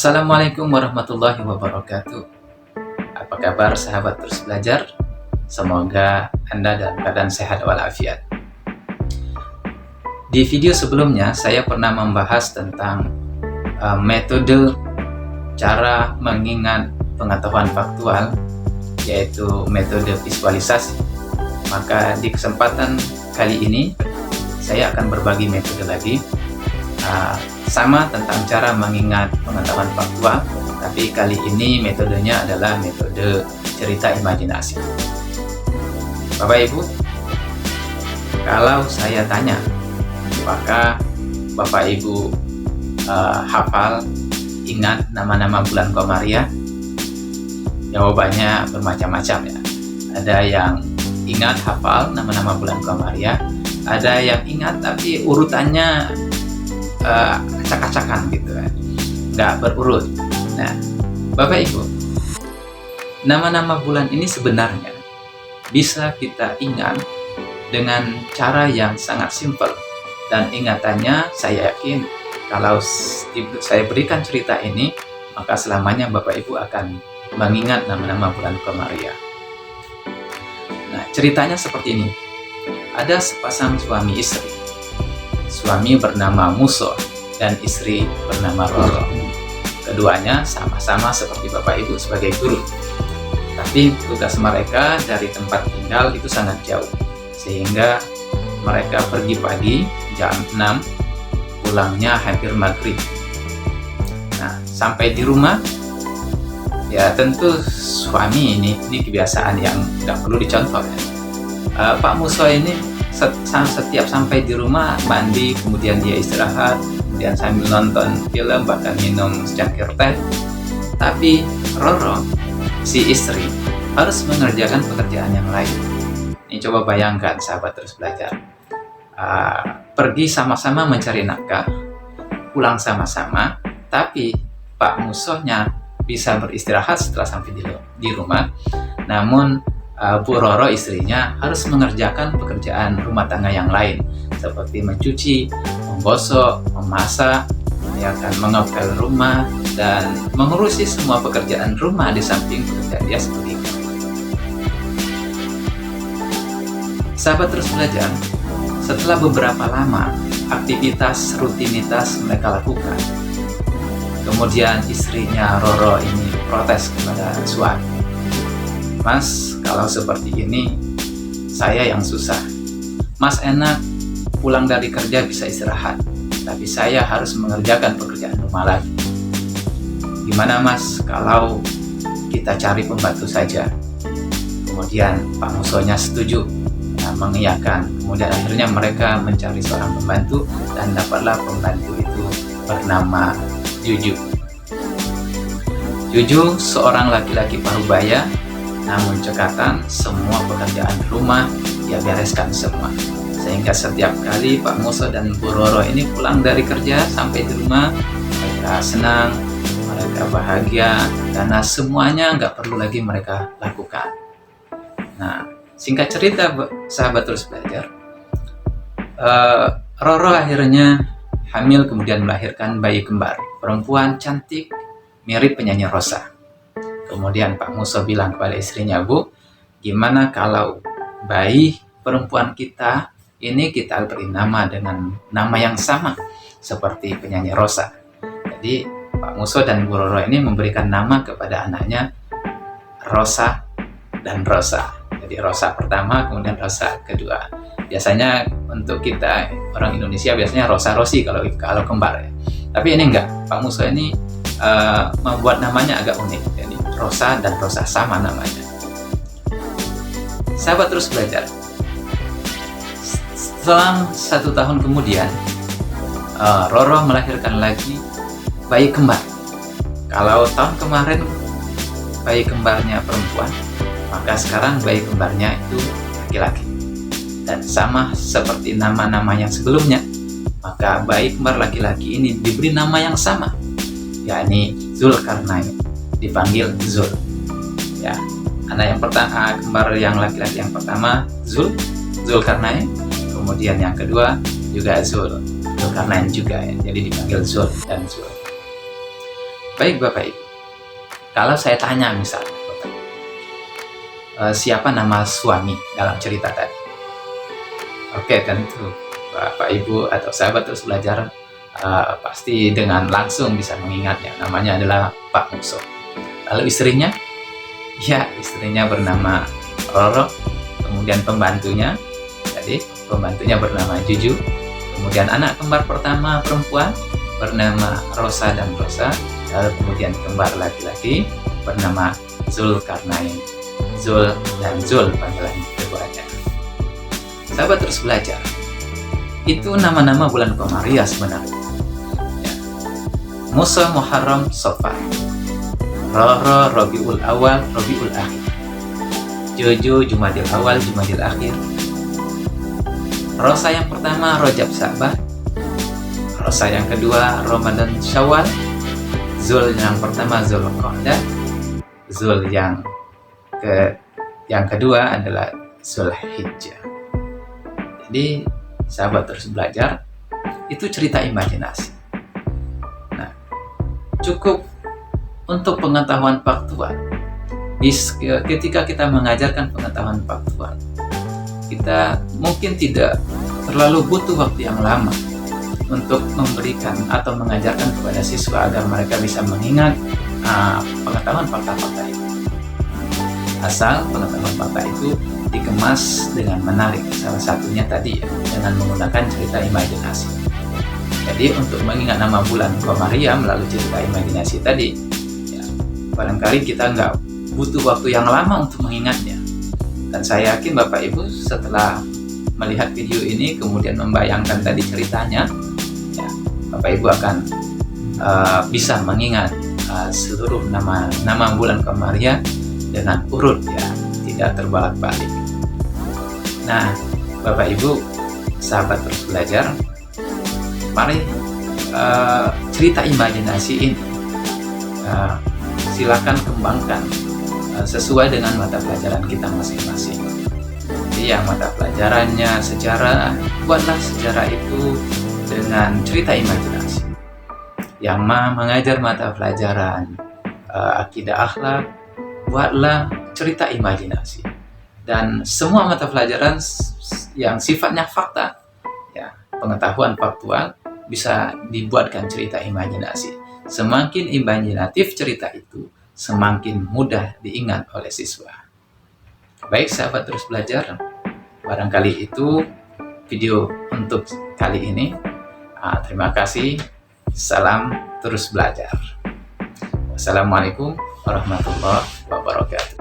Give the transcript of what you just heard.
Assalamualaikum warahmatullahi wabarakatuh. Apa kabar sahabat terus belajar? Semoga Anda dalam keadaan sehat walafiat. Di video sebelumnya saya pernah membahas tentang metode cara mengingat pengetahuan faktual, yaitu metode visualisasi. Maka di kesempatan kali ini saya akan berbagi metode lagi, sama tentang cara mengingat pengetahuan faktual, tapi kali ini metodenya adalah metode cerita imajinasi. Bapak Ibu, kalau saya tanya apakah Bapak Ibu hafal, ingat nama-nama bulan Komariah? Jawabannya bermacam-macam ya. Ada yang ingat hafal nama-nama bulan Komariah, ada yang ingat tapi urutannya acak-acakan gitu kan, nggak berurut. Nah, Bapak Ibu, nama-nama bulan ini sebenarnya bisa kita ingat dengan cara yang sangat simpel, dan ingatannya saya yakin kalau saya berikan cerita ini, maka selamanya Bapak Ibu akan mengingat nama-nama bulan Komariah. Nah, ceritanya seperti ini. Ada sepasang suami istri. Suami bernama Muso dan istri bernama Roro. Keduanya sama-sama seperti Bapak Ibu sebagai guru. Tapi tugas mereka dari tempat tinggal itu sangat jauh, sehingga mereka pergi pagi jam 6, pulangnya hampir maghrib. Nah, sampai di rumah, ya tentu suami ini kebiasaan yang nggak perlu dicontoh ya. Pak Muso ini setiap sampai di rumah mandi, kemudian dia istirahat, kemudian sambil nonton film, bahkan minum secangkir teh. Tapi Roro, si istri, harus mengerjakan pekerjaan yang lain. Ini coba bayangkan sahabat terus belajar, pergi sama-sama mencari nafkah, pulang sama-sama, tapi Pak Musohnya bisa beristirahat setelah sampai di rumah, namun Bu Roro istrinya harus mengerjakan pekerjaan rumah tangga yang lain, seperti mencuci, menggosok, memasak, mengepel rumah, dan mengurusi semua pekerjaan rumah di samping pekerjaan dia sebagai ibu. Sahabat terus belajar, setelah beberapa lama aktivitas rutinitas mereka lakukan, kemudian istrinya Roro ini protes kepada suami. Mas, kalau seperti ini, saya yang susah. Mas enak, pulang dari kerja bisa istirahat, tapi saya harus mengerjakan pekerjaan rumah lagi. Gimana Mas, kalau kita cari pembantu saja? Kemudian Pak Musonya setuju, mengiyakan. Kemudian akhirnya mereka mencari seorang pembantu, dan dapatlah pembantu itu bernama Juju. Juju seorang laki-laki parubaya, namun cekatan, semua pekerjaan rumah dia bereskan semua. Sehingga setiap kali Pak Muso dan Bu Roro ini pulang dari kerja sampai di rumah, mereka senang, mereka bahagia, karena semuanya nggak perlu lagi mereka lakukan. Nah, singkat cerita sahabat terus belajar, Roro akhirnya hamil, kemudian melahirkan bayi kembar, perempuan cantik, mirip penyanyi Rosa. Kemudian Pak Muso bilang kepada istrinya, Bu, gimana kalau bayi perempuan kita ini kita beri nama dengan nama yang sama seperti penyanyi Rosa. Jadi Pak Muso dan Bu Roro ini memberikan nama kepada anaknya Rosa dan Rosa. Jadi Rosa pertama, kemudian Rosa kedua. Biasanya untuk kita orang Indonesia biasanya Rosa Rosi kalau kembar ya. Tapi ini enggak, Pak Muso ini membuat namanya agak unik. Jadi Rosa dan Rosa sama namanya. Sahabat terus belajar, setelah 1 tahun kemudian, Roro melahirkan lagi bayi kembar. Kalau tahun kemarin bayi kembarnya perempuan, maka sekarang bayi kembarnya itu laki-laki. Dan sama seperti nama-nama yang sebelumnya, maka bayi kembar laki-laki ini diberi nama yang sama, yakni Zulkarnain, dipanggil Zul. Ya, anak yang pertama, kembar yang laki-laki yang pertama Zulkarnain, kemudian yang kedua juga Zulkarnain juga ya, jadi dipanggil Zul dan Zul. Baik Bapak Ibu, kalau saya tanya misalnya, siapa nama suami dalam cerita tadi? Oke, tentu Bapak Ibu atau sahabat terus belajar pasti dengan langsung bisa mengingatnya. Namanya adalah Pak Muso. Lalu istrinya? Ya, istrinya bernama Roro. Kemudian pembantunya, jadi pembantunya bernama Juju. Kemudian anak kembar pertama perempuan bernama Rosa dan Rosa. Lalu kemudian kembar laki-laki bernama Zulkarnain. Zul dan Zul panggilan keduanya. Sahabat terus belajar. Itu nama-nama bulan Komariah sebenarnya. Ya. Musa, Muharram, Safar. Roro, Rabiul Awal, Rabiul Akhir. Jojo, Jumadil Awal, Jumadil Akhir. Rosa yang pertama, Rajab Sa'ban. Rosa yang kedua, Ramadan Syawal. Zul yang pertama, Zulqa'dah. Zul yang kedua adalah Zulhijjah. Jadi sahabat terus belajar, itu cerita imajinasi. Nah, cukup untuk pengetahuan faktual. Ketika kita mengajarkan pengetahuan faktual, kita mungkin tidak terlalu butuh waktu yang lama untuk memberikan atau mengajarkan kepada siswa agar mereka bisa mengingat pengetahuan fakta-fakta itu. Asal pengetahuan fakta itu dikemas dengan menarik, salah satunya tadi ya, dengan menggunakan cerita imajinasi. Jadi untuk mengingat nama bulan Komariah melalui cerita imajinasi tadi, ya, barangkali kita nggak butuh waktu yang lama untuk mengingatnya. Dan saya yakin Bapak Ibu setelah melihat video ini kemudian membayangkan tadi ceritanya, ya, Bapak Ibu akan bisa mengingat seluruh nama bulan Komariah dengan urut ya, tidak terbolak-balik. Nah, Bapak Ibu, sahabat terus belajar, mari cerita imajinasi ini silakan kembangkan sesuai dengan mata pelajaran kita masing-masing. Jadi yang mata pelajarannya sejarah, buatlah sejarah itu dengan cerita imajinasi. Yang mengajar mata pelajaran akidah akhlak, buatlah cerita imajinasi. Dan semua mata pelajaran yang sifatnya fakta, ya, pengetahuan faktual, bisa dibuatkan cerita imajinasi. Semakin imajinatif cerita itu, semakin mudah diingat oleh siswa. Baik sahabat terus belajar, barangkali itu video untuk kali ini. Terima kasih. Salam terus belajar. Wassalamualaikum warahmatullahi wabarakatuh.